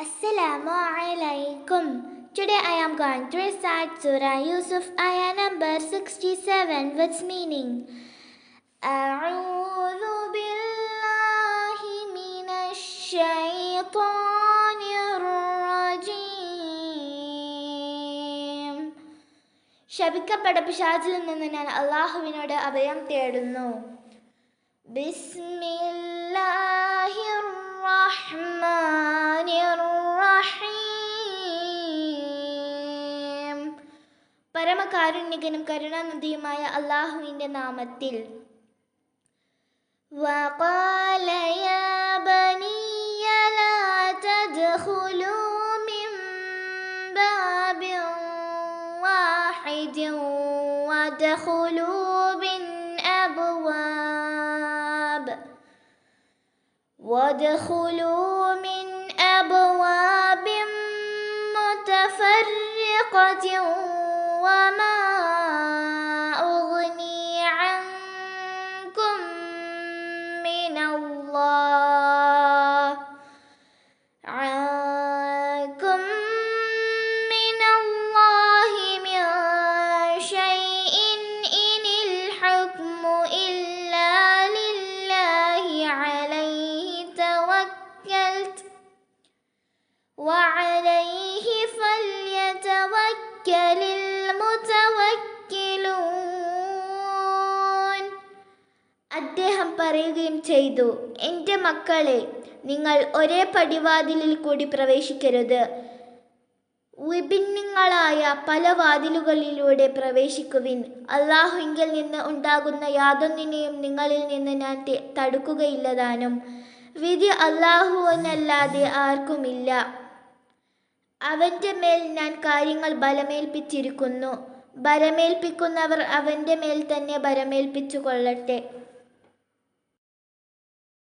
Assalamu alaikum. Today I am going to recite Surah Yusuf ayah number 67 with meaning. A'udhu billahi minash shaitanir rajim. ശപിക്കപ്പെട്ട പിശാചിൽ നിന്ന് ഞാൻ അല്ലാഹുവിനോട് അഭയം തേടുന്നു. ബിസ്മില്ലാഹിർ റഹ്മാനിർ റഹീം. പരമകാരുണ്യകനും കരുണാനിധിയുമായ അല്ലാഹുവിന്റെ നാമത്തിൽ. വഖാല യാ ബനിയ ലാ തദ്ഖുലൂ മിൻ ബാബിൻ വാഹിദിൻ വദ്ഖുലൂ മിൻ അബ്വാബ് മുതഫർരിഖത്തിൻ വമാ ഉഗ്നി അൻകും മിനല്ലാഹി മിൻ ശൈഇൻ ഇനിൽ ഹുക്മു ഇല്ലാ ലില്ലാഹി അലൈഹി തവക്കൽതു വഅലൈഹി ഫല്യതവക്കലിൽ മുതവക്കിലൂൻ. അദ്ദേഹം പറയുകയും ചെയ്തു, എൻ്റെ മക്കളെ, നിങ്ങൾ ഒരേ പടിവാതിലിൽ കൂടി പ്രവേശിക്കരുത്. വിഭിന്നങ്ങളായ പല വാതിലുകളിലൂടെ പ്രവേശിക്കുവിൻ. അല്ലാഹുവിങ്കിൽ നിന്ന് ഉണ്ടാകുന്ന യാതൊന്നിനെയും നിങ്ങളിൽ നിന്ന് ഞാൻ തടുക്കുകയില്ലതാനും. വിധി അല്ലാഹുവിനല്ലാതെ ആർക്കുമില്ല. അവൻ്റെ മേൽ ഞാൻ കാര്യങ്ങൾ ബലമേൽപ്പിച്ചിരിക്കുന്നു. ഭരമേൽപ്പിക്കുന്നവർ അവൻ്റെ മേൽ തന്നെ ഭരമേൽപ്പിച്ചു കൊള്ളട്ടെ.